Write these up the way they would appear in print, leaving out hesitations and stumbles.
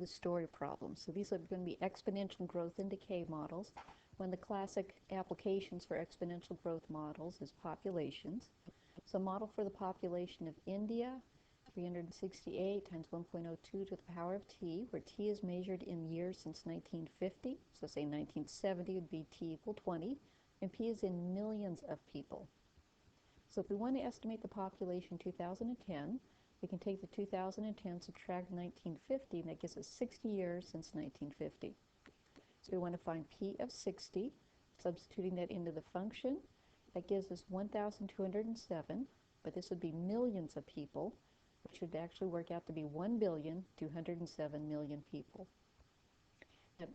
the story problem. So these are going to be exponential growth and decay models. One of the classic applications for exponential growth models is populations. So a model for the population of India, 368 times 1.02 to the power of t, where t is measured in years since 1950. So say 1970 would be t equal 20, and p is in millions of people. So if we want to estimate the population 2010, we can take the 2010, subtract 1950, and that gives us 60 years since 1950. So we want to find p of 60, substituting that into the function. That gives us 1,207, but this would be millions of people, which would actually work out to be 1,207,000,000 people. Now,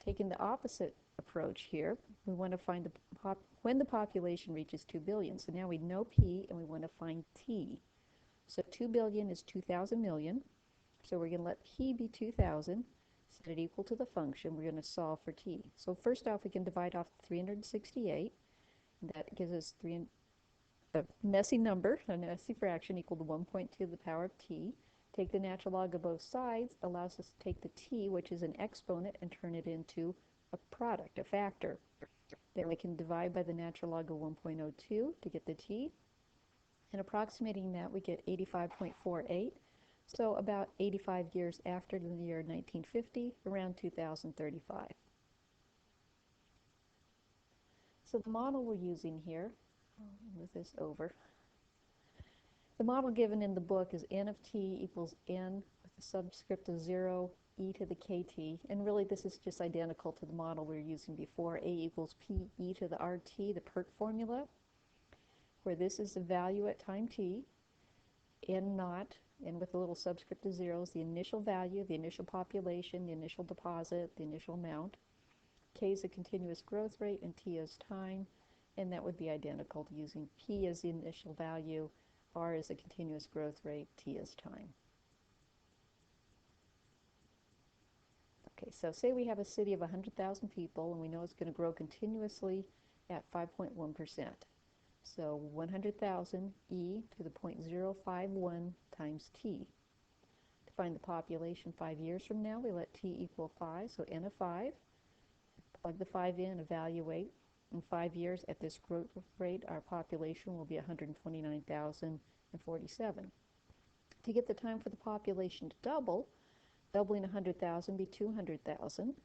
taking the opposite approach here, we want to find when the population reaches 2 billion. So now we know p, and we want to find t. So 2 billion is 2,000 million. So we're going to let p be 2,000, set it equal to the function. We're going to solve for t. So first off, we can divide off 368. And that gives us a messy number, a messy fraction equal to 1.2 to the power of t. Take the natural log of both sides, allows us to take the t, which is an exponent, and turn it into a product, a factor. Then we can divide by the natural log of 1.02 to get the t. And approximating that, we get 85.48. So about 85 years after the year 1950, around 2035. So the model we're using here, I'll move this over. The model given in the book is n of t equals n with a subscript of 0, e to the kt. And really this is just identical to the model we were using before, a equals p e to the rt, the PERT formula, where this is the value at time t, n naught, and with a little subscript of 0 is the initial value, the initial population, the initial deposit, the initial amount. K is a continuous growth rate, and t is time, and that would be identical to using p as the initial value, r is a continuous growth rate, t is time. Okay, so say we have a city of 100,000 people, and we know it's going to grow continuously at 5.1%. So 100,000 e to the 0.051 times t. To find the population 5 years from now, we let t equal 5, so n of 5. Plug the 5 in, evaluate. In 5 years, at this growth rate, our population will be 129,047. To get the time for the population to double, doubling 100,000 would be 200,000.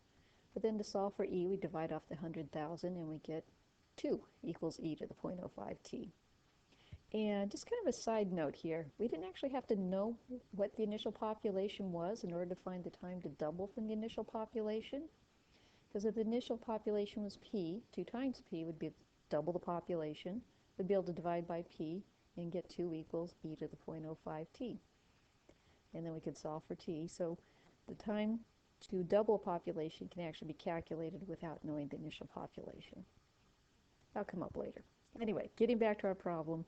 But then to solve for e, we divide off the 100,000, and we get 2 equals e to the 0.05t. And just kind of a side note here, we didn't actually have to know what the initial population was in order to find the time to double from the initial population. Because if the initial population was p, 2 times p would be double the population. We'd be able to divide by p and get 2 equals e to the 0.05t. And then we could solve for t. So the time to double a population can actually be calculated without knowing the initial population. That'll come up later. Anyway, getting back to our problem,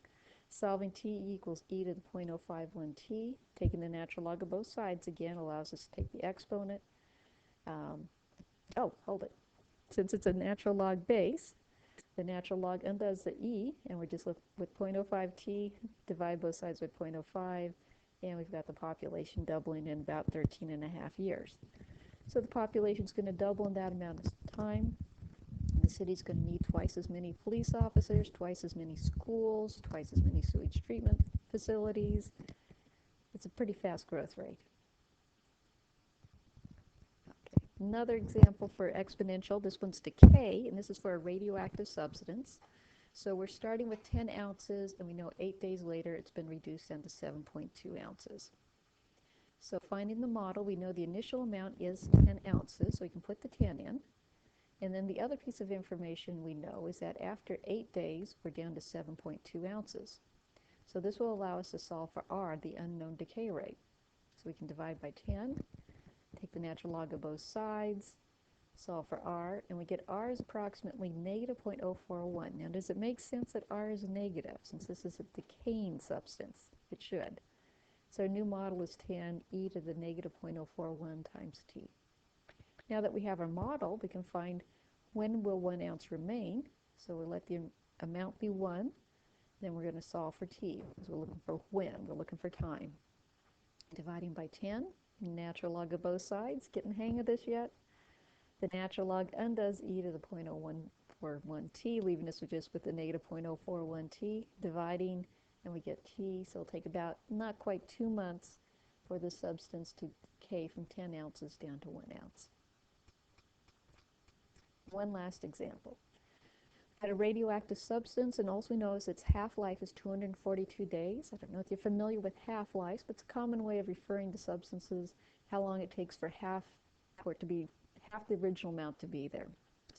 solving t equals e to the 0.051t, taking the natural log of both sides again allows us to take the exponent. Oh, hold it. Since it's a natural log base, the natural log undoes the e, and we're just left with 0.05t, divide both sides with 0.05, and we've got the population doubling in about 13.5 years. So the population is going to double in that amount of time. The city's going to need twice as many police officers, twice as many schools, twice as many sewage treatment facilities. It's a pretty fast growth rate. Another example for exponential, this one's decay, and this is for a radioactive substance. So we're starting with 10 ounces, and we know 8 days later it's been reduced down to 7.2 ounces. So finding the model, we know the initial amount is 10 ounces, so we can put the 10 in. And then the other piece of information we know is that after 8 days, we're down to 7.2 ounces. So this will allow us to solve for r, the unknown decay rate. So we can divide by 10. Take the natural log of both sides, solve for r, and we get r is approximately negative 0.041. Now, does it make sense that r is negative, since this is a decaying substance? It should. So our new model is 10 e to the negative 0.041 times t. Now that we have our model, we can find when will 1 ounce remain. So we'll let the amount be 1. Then we're going to solve for t, because we're looking for when. We're looking for time. Dividing by 10, Natural log of both sides. Getting the hang of this yet? The natural log undoes e to the 0.0141t, leaving us just with the negative 0.041t, dividing, and we get t. So it'll take about not quite 2 months for the substance to decay from 10 ounces down to 1 ounce. One last example. Had a radioactive substance, and all we know is its half-life is 242 days. I don't know if you're familiar with half-lives, but it's a common way of referring to substances, how long it takes for it to be half the original amount to be there.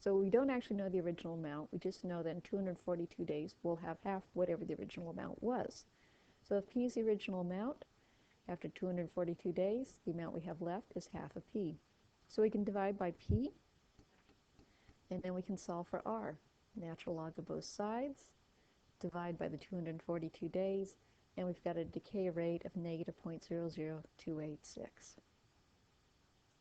So we don't actually know the original amount. We just know that in 242 days we'll have half whatever the original amount was. So if p is the original amount, after 242 days, the amount we have left is half of p. So we can divide by p, and then we can solve for r. Natural log of both sides, divide by the 242 days, and we've got a decay rate of negative 0.00286.